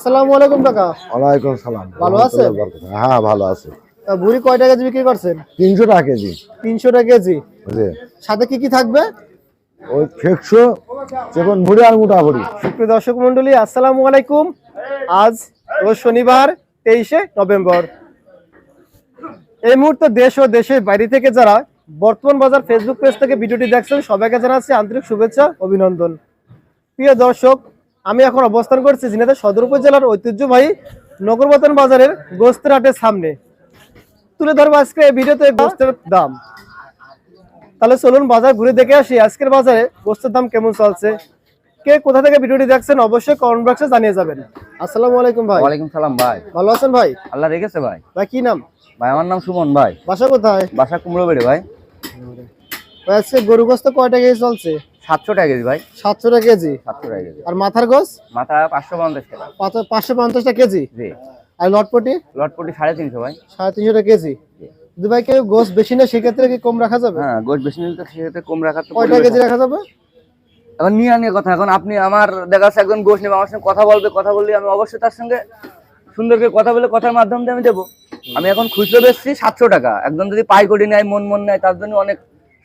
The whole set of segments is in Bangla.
আসসালামু আলাইকুম কাকা। ওয়ালাইকুম সালাম। ভালো আছেন? হ্যাঁ ভালো আছে। ভুড়ি কয় টাকা কেজি বিক্রি করছেন? 300 টাকা কেজি। 300 টাকা কেজি। জি। সাথে কি কি থাকবে? ওই ফেকশো চিকন ভুড়ি আর মোটা ভুড়ি। সুপ্রিয় দর্শক মণ্ডলী, আসসালামু আলাইকুম। আজ রোজ শনিবার 23শে নভেম্বর। এই মুহূর্তে দেশ ও দেশের বাইরে থেকে যারা বর্তমান বাজার ফেসবুক পেজ থেকে ভিডিওটি দেখছেন সবাইকে জানাচ্ছি আন্তরিক শুভেচ্ছা অভিনন্দন। প্রিয় দর্শক, আমি এখন অবস্থান করছি ঝিনাইদহ সদর উপজেলার ঐতিহ্যবাহী নগরবাতান বাজারের গোস্তের হাটের সামনে। তুলে ধরবো আজকে এই ভিডিওতে গোস্তের দাম। তাহলে চলুন বাজার ঘুরে দেখে আসি আজকের বাজারে গোস্তের দাম কেমন চলছে। কে কোথা থেকে ভিডিওটি দেখছেন অবশ্যই কমেন্ট বক্সে জানিয়ে যাবেন। আসসালামু আলাইকুম ভাই। ওয়ালাইকুম সালাম ভাই। ভালো আছেন ভাই? আল্লাহ রেখেছে ভাই। ভাই কি নাম? ভাই আমার নাম সুমন ভাই। বাসা কোথায়? বাসা কুমড়োবেড়ে ভাই। ভাই আজকে গরু গোস্ত কয় টাকা কেজি চলছে? 700 টাকা কেজি ভাই। 700 টাকা কেজি। 700 টাকা কেজি। আর মাথার গোস? মাথা 550 টাকা। 550 টাকা কেজি। জি। আর লটপটি? লটপটি 350 ভাই। 350 টাকা কেজি। যদি ভাই কেউ গোস বেশি না সেক্ষেত্রে কি কম রাখা যাবে? হ্যাঁ, গোশ বেশি নিলে তো সেক্ষেত্রে কম রাখা তো। কয় টাকা কেজি রাখা যাবে? এখন নিয়ে কথা, এখন আপনি আমার দেখা যাচ্ছে একজন গোশ নেবে, আমার সঙ্গে কথা বলবে, কথা বললে আমি অবশ্যই তার সঙ্গে সুন্দর করে কথা বলে কথার মাধ্যম দিয়ে আমি দেবো। আমি এখন খুচরো বেচছি 700 টাকা। একজন যদি পাইকারি নেয়, মন নেয়, তার জন্য অনেক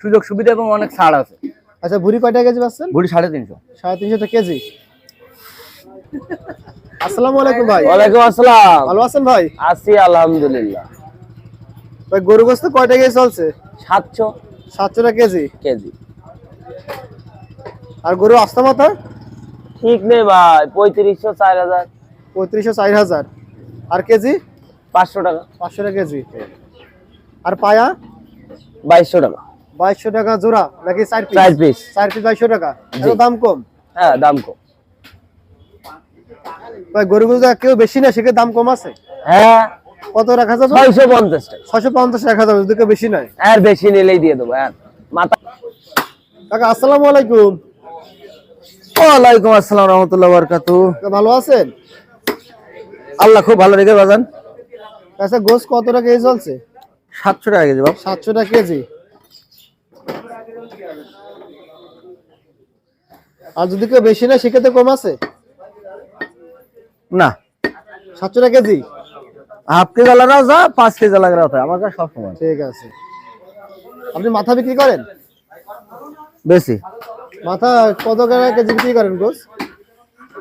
সুযোগ সুবিধা এবং অনেক ছাড় আছে। আচ্ছা, ভুড়ি কয় টাকা কেজি পাচ্ছেন? ভুড়ি 350। 350 টাকা কেজি। আসসালামু আলাইকুম ভাই। ওয়ালাইকুম আসসালাম। ভালো আছেন ভাই? আছি আলহামদুলিল্লাহ। ভাই গরু গোস্ত কয় টাকা কেজি চলছে? 700 টাকা কেজি। কেজি। আর গরু আস্তা মাথা? ঠিক নেই ভাই, 3500 4000। 3500 4000। আর কেজি? 500 টাকা। 500 টাকা কেজি। আর পায়া? 2200 টাকা। 2200 টাকা জোড়া নাকি 4 পিস? 4 পিস। 4 পিস 2200 টাকা। জি। এত দাম কম? হ্যাঁ, দাম কম। ভাই গরু গোস্ত কেউ বেশি না সেক্ষেত্রে দাম কম আছে? হ্যাঁ, কত রাখা যাবে? 650 টাকা। 650 রাখা যাবে যদি কেউ বেশি নাই। আর বেশি নিলেই দিয়ে দেবো। হ্যাঁ মাথা। কাকা আসসালামু আলাইকুম। ওয়ালাইকুম আসসালাম রাহমাতুল্লাহি ওয়া বারাকাতুহু। ভালো আছেন? আল্লাহ খুব ভালো রেখে বাজান। আচ্ছা, গোস্ত কত টাকা কেজি চলছে? 700 টাকা কেজি বাবা। 700 টাকা কেজি। আর যদি কেউ বেশি না সেক্ষেত্রে কম আছে? না, 700 টাকা কেজি। হাফ কেজি লাগাও যা, 5 কেজি লাগাও তাই, আমার কাছে সব সময় ঠিক আছে। আপনি মাথা বিক্রি করেন? বেশি। মাথা কত টাকা কেজি বিক্রি করেন গোস?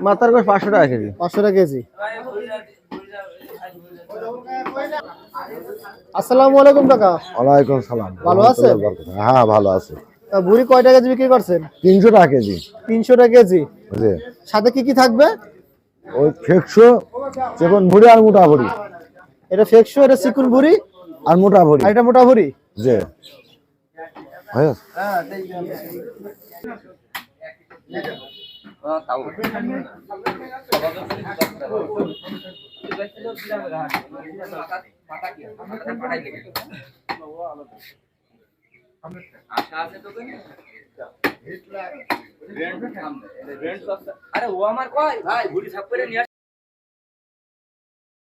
মাথার গোশ 500 টাকা কেজি। 500 টাকা কেজি। আসসালামু আলাইকুম কাকা। ওয়ালাইকুম সালাম। ভালো আছেন? হ্যাঁ ভালো আছে। ভুড়ি কয় টাকা কেজি বিক্রি করছেন? 300 টাকা কেজি। 300 টাকা কেজি। জি। সাথে কি কি থাকবে? ওই ফেকশো চিকন ভুড়ি আর মোটা ভুড়ি। এটা ফেকশো, এটা চিকুন ভুড়ি আর মোটা ভুড়ি। আর এটা মোটা ভুড়ি। জি। হ্যাঁ। আরে ও আমার কয় ভাই ভুড়ি সাপ করে নিয়ে